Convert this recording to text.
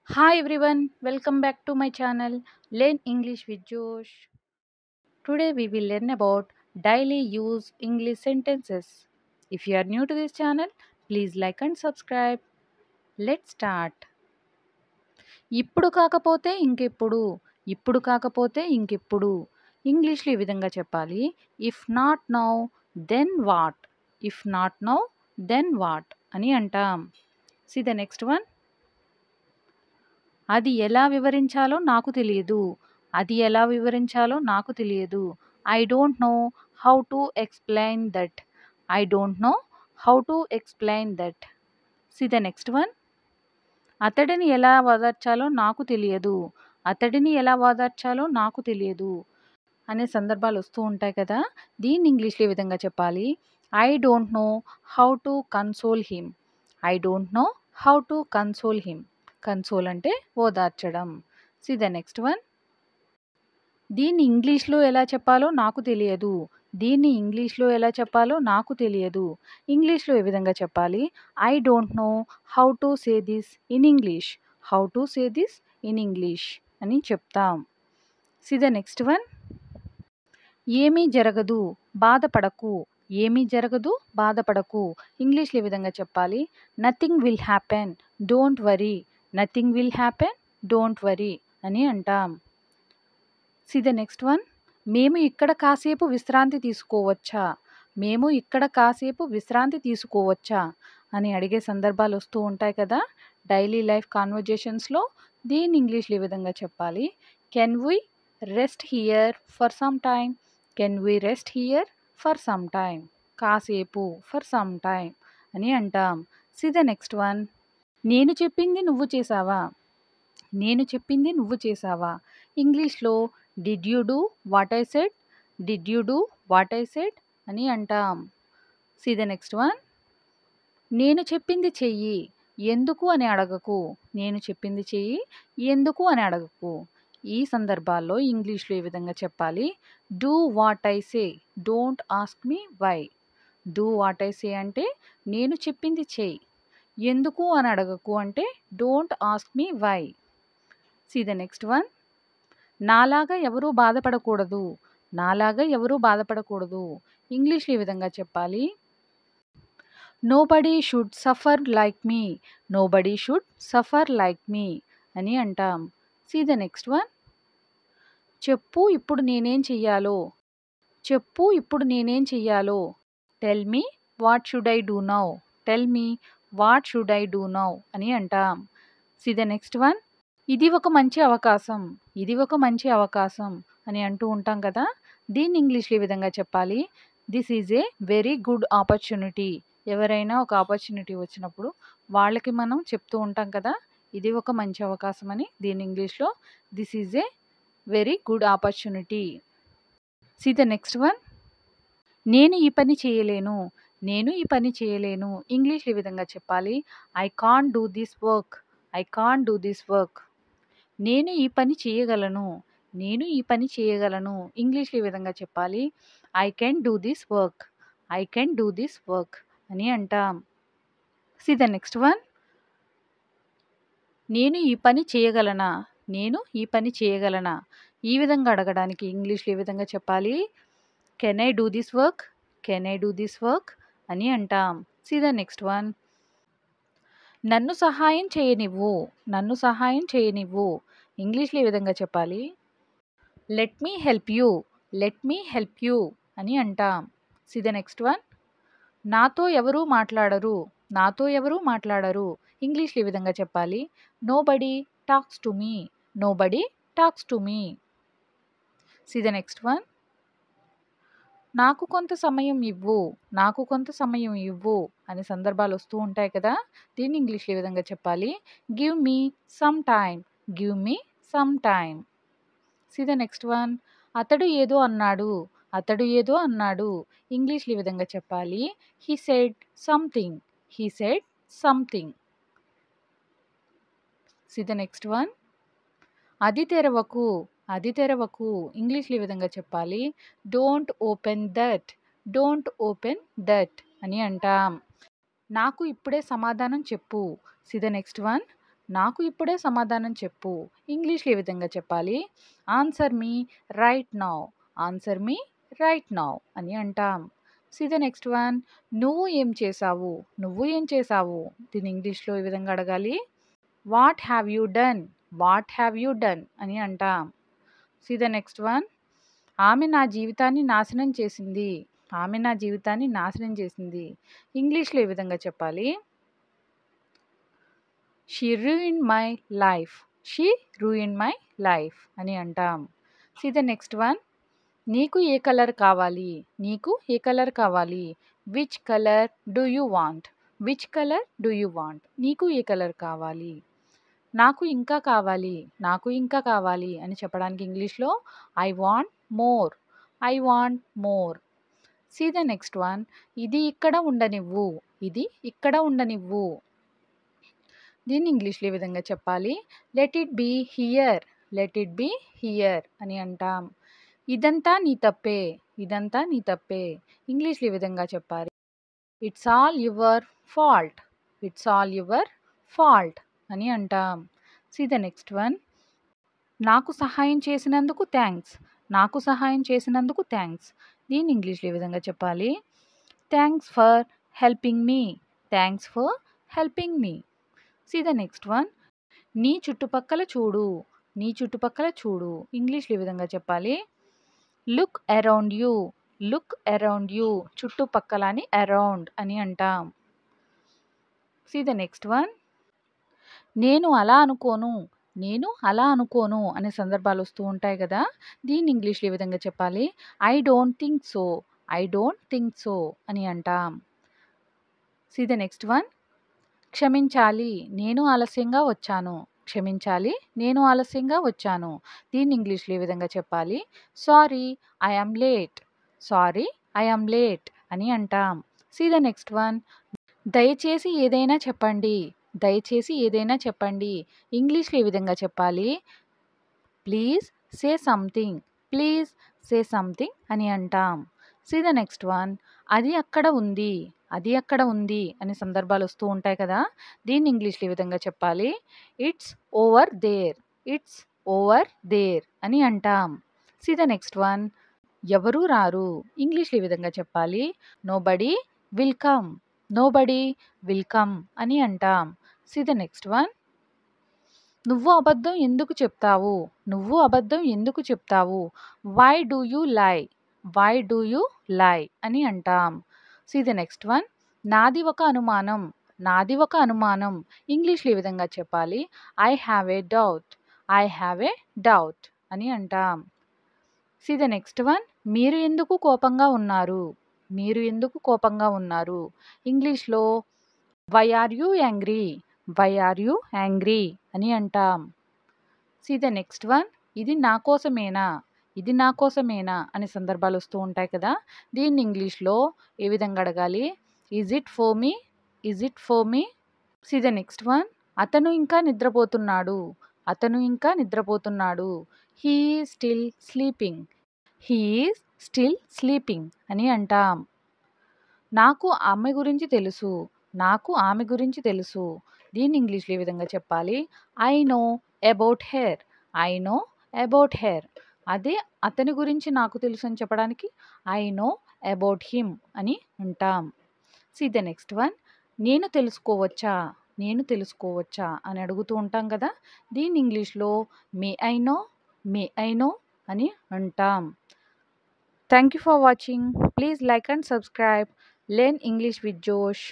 Hi everyone, welcome back to my channel Learn English with Josh. Today we will learn about daily use English sentences. If you are new to this channel, please like and subscribe. Let's start. ఇప్పుడు కాకపోతే ఇంకెప్పుడు, ఇప్పుడు కాకపోతే ఇంకెప్పుడు. ఇంగ్లీష్లో ఈ విధంగా చెప్పాలి. If not now then what, if not now then what అని అంటాం. See the next one. అది ఎలా వివరించాలో నాకు తెలియదు, అది ఎలా వివరించాలో నాకు తెలియదు. I don't know how to explain that, I don't know how to explain that. C the next one. అతడిని ఎలా ఓదార్చాలో నాకు తెలియదు, అతడిని ఎలా ఓదార్చాలో నాకు తెలియదు అనే సందర్భాలు వస్తూ ఉంటాయి కదా. దీన్ని ఇంగ్లీష్లో ఈ విధంగా చెప్పాలి. I don't know how to console him, I don't know how to console him. Console అంటే ఓదార్చడం. See the next one. దీన్ని ఇంగ్లీష్లో ఎలా చెప్పాలో నాకు తెలియదు, దీన్ని ఇంగ్లీష్లో ఎలా చెప్పాలో నాకు తెలియదు. ఇంగ్లీష్లో ఏ విధంగా చెప్పాలి. I don't know how to say this in English, how to say this in English అని చెప్తాం. C the next one. ఏమీ జరగదు, బాధపడకు, ఏమీ జరగదు, బాధపడకు. ఇంగ్లీష్లో ఏ విధంగా చెప్పాలి. Nothing will happen, don't worry, nothing will happen, don't worry అని అంటాం. See the next one. మేము ఇక్కడ కాసేపు విశ్రాంతి తీసుకోవచ్చా, మేము ఇక్కడ కాసేపు విశ్రాంతి తీసుకోవచ్చా అని అడిగే సందర్భాలు వస్తూ ఉంటాయి కదా డైలీ లైఫ్ కాన్వర్జేషన్స్లో. దీన్ని ఇంగ్లీష్లో ఈ విధంగా చెప్పాలి. Can we rest here for some time, can we rest here for some time. కాసేపు, ఫర్ సమ్ టైమ్ అని అంటాం. See the next one. నేను చెప్పింది నువ్వు చేసావా, నేను చెప్పింది నువ్వు చేసావా. ఇంగ్లీష్లో did you do what I said, did you do what I said అని అంటాం. See the next one. నేను చెప్పింది చెయ్యి, ఎందుకు అని అడగకు, నేను చెప్పింది చెయ్యి, ఎందుకు అని అడగకు. ఈ సందర్భాల్లో ఇంగ్లీష్లో ఈ విధంగా చెప్పాలి. Do what I say, don't ask me why. Do what I say అంటే నేను చెప్పింది చెయ్యి, ఎందుకు అని అడగకు అంటే don't ask me why. See the next one. నాలాగా ఎవరూ బాధపడకూడదు, నాలాగా ఎవరూ బాధపడకూడదు. ఇంగ్లీష్లో ఈ విధంగా చెప్పాలి. Nobody should suffer like me, nobody should suffer like me అని అంటాం. See the next one. చెప్పు ఇప్పుడు నేనేం చెయ్యాలో, చెప్పు ఇప్పుడు నేనేం చెయ్యాలో. Tell me what should I do now, tell me what should I do now అని అంటాం. See the next one. ఇది ఒక మంచి అవకాశం, ఇది ఒక మంచి అవకాశం అని అంటూ ఉంటాం కదా. దీన్ని ఇంగ్లీష్లో ఈ విధంగా చెప్పాలి. This is a very good opportunity. ఎవరైనా ఒక ఆపర్చునిటీ వచ్చినప్పుడు వాళ్ళకి మనం చెప్తూ ఉంటాం కదా, ఇది ఒక మంచి అవకాశం అని. దీని ఇంగ్లీష్లో this is a very good opportunity. C the next one. నేను ఈ పని చేయలేను, నేను ఈ పని చేయలేను. ఇంగ్లీష్లో ఈ విధంగా చెప్పాలి. I can't do this work, I can't do this work. నేను ఈ పని చేయగలను, నేను ఈ పని చేయగలను. ఇంగ్లీష్లో ఈ విధంగా చెప్పాలి. I can do this work, I can do this work అని అంటాం. See the next one. నేను ఈ పని చేయగలనా, నేను ఈ పని చేయగలనా. ఈ విధంగా అడగడానికి ఇంగ్లీష్లో ఈ విధంగా చెప్పాలి. Can I do this work, can I do this work అని అంటాం. See the next one. నన్ను సహాయం చేయనివ్వు, నన్ను సహాయం చేయనివ్వు. ఇంగ్లీష్లో ఈ విధంగా చెప్పాలి. Let me help you, let me help you అని అంటాం. See the next one. నాతో ఎవరూ మాట్లాడరు, నాతో ఎవరూ మాట్లాడరు. ఇంగ్లీష్లో ఈ విధంగా చెప్పాలి. Nobody talks to me, nobody talks to me. C the next one. నాకు కొంత సమయం ఇవ్వు, నాకు కొంత సమయం ఇవ్వు అనే సందర్భాలు వస్తూ ఉంటాయి కదా. దీన్ని ఇంగ్లీష్లో ఈ విధంగా చెప్పాలి. Give me some time, give me some time. C the next one. అతడు ఏదో అన్నాడు, అతడు ఏదో అన్నాడు. ఇంగ్లీష్లో ఈ విధంగా చెప్పాలి. He said something, he said something. See the next one. అది తెరవకు, అది తెరవకు. ఇంగ్లీష్లో ఈ విధంగా చెప్పాలి. Don't open that, don't open that అని అంటాం. నాకు ఇప్పుడే సమాధానం చెప్పు. See the next one. నాకు ఇప్పుడే సమాధానం చెప్పు. ఇంగ్లీష్‌లో ఏ విధంగా చెప్పాలి? Answer me right now. Answer me right now అని అంటాం. See the next one. నువ్వు ఏం చేశావు? నువ్వు ఏం చేశావు? దీన్ని ఇంగ్లీష్‌లో ఏ విధంగా అడగాలి? What have you done? What have you done అని అంటాం. See the next one. ఆమె నా జీవితాన్ని నాశనం చేసింది. ఆమె నా జీవితాన్ని నాశనం చేసింది. ఇంగ్లీష్‌లో ఏ విధంగా చెప్పాలి? She ruined my life. She ruined my life అని అంటాం. See the next one. నీకు ఏ కలర్ కావాలి? నీకు ఏ కలర్ కావాలి? Which colour do you want? Which colour do you want? నీకు ఏ కలర్ కావాలి? నాకు ఇంకా కావాలి. నాకు ఇంకా కావాలి అని చెప్పడానికి ఇంగ్లీష్‌లో I want more. I want more. See the next one. ఇది ఇక్కడ ఉండనివ్వు. ఇది ఇక్కడ ఉండనివ్వు. దీన్ని ఇంగ్లీష్‌లో ఏ విధంగా చెప్పాలి? Let it be here. Let it be here అని అంటాం. ఇదంతా నీ తప్పే. ఇదంతా నీ తప్పే. ఇంగ్లీష్‌లో ఏ విధంగా చెప్పాలి? It's all your fault. It's all your fault అని అంటాం. See the next one. నాకు సహాయం చేసినందుకు థ్యాంక్స్. నాకు సహాయం చేసినందుకు థ్యాంక్స్. దీన్ని ఇంగ్లీష్‌లో ఏ విధంగా చెప్పాలి? Thanks for helping me. Thanks for helping me. See the next one. నీ చుట్టుపక్కల చూడు. నీ చుట్టుపక్కల చూడు. ఇంగ్లీష్‌లో ఏ విధంగా చెప్పాలి? Look around you. Look around you. చుట్టుపక్కల అని అరౌండ్ అని అంటాం. See the next one. నేను అలా అనుకోను. నేను అలా అనుకోను అనే సందర్భాలు వస్తూ ఉంటాయి కదా! దీన్ని ఇంగ్లీష్‌లో ఏ విధంగా చెప్పాలి? I don't think so. I don't think so అని అంటాం. See the next one. క్షమించాలి. నేను ఆలస్యంగా వచ్చాను. క్షమించాలి. నేను ఆలస్యంగా వచ్చాను. దీన్ని ఇంగ్లీష్‌లో ఏ విధంగా చెప్పాలి? Sorry I am late. Sorry I am late అని అంటాం. See the next one. దయచేసి ఏదైనా చెప్పండి. దయచేసి ఏదైనా చెప్పండి. ఇంగ్లీష్‌లో ఏ విధంగా చెప్పాలి? Please say something. Please say something అని అంటాం. See the next one. అది అక్కడ ఉంది. అది అక్కడ ఉంది అనే సందర్భాలు వస్తూ ఉంటాయి కదా! దీన్ని ఇంగ్లీష్‌లో ఏ విధంగా చెప్పాలి? It's over there. It's over there అని అంటాం. See the next one. ఎవరూ రారు. ఇంగ్లీష్‌లో ఏ విధంగా చెప్పాలి? Nobody will come. Nobody will come అని అంటాం. See the next one. నువ్వు అబద్ధం ఎందుకు చెప్తావు? నువ్వు అబద్ధం ఎందుకు చెప్తావు? Why do you lie? Why do you lie అని అంటాం. See the next one. నాది ఒక అనుమానం. నాది ఒక అనుమానం. ఇంగ్లీష్‌లో ఏ విధంగా చెప్పాలి? I have a doubt. I have a doubt అని అంటాం. See the next one. మీరు ఎందుకు కోపంగా ఉన్నారు? మీరు ఎందుకు కోపంగా ఉన్నారు? ఇంగ్లీష్‌లో why are you angry? Why are you angry అని అంటాం. See the next one. ఇది నా కోసమేనా? ఇది నా కోసమేనా అనే సందర్భాలు వస్తూ ఉంటాయి కదా! దీన్ని ఇంగ్లీష్‌లో ఏ విధంగా అడగాలి? Is it for me? Is it for me? See the next one. అతను ఇంకా నిద్రపోతున్నాడు. అతను ఇంకా నిద్రపోతున్నాడు. He is still sleeping. He is still sleeping అని అంటాం. నాకు ఆమె గురించి తెలుసు. నాకు ఆమె గురించి తెలుసు. దీన్ని ఇంగ్లీష్‌లో ఏ విధంగా చెప్పాలి? I know about her. I know about her. అదే అతని గురించి నాకు తెలుసు అని చెప్పడానికి ఐ నో అబౌట్ హిమ్ అని అంటాం. See the next one. నేను తెలుసుకోవచ్చా? నేను తెలుసుకోవచ్చా అని అడుగుతూ ఉంటాం కదా! దీన్ని ఇంగ్లీష్‌లో may I know? May I know అని అంటాం. Thank you for watching. Please like and subscribe. Learn English with Josh.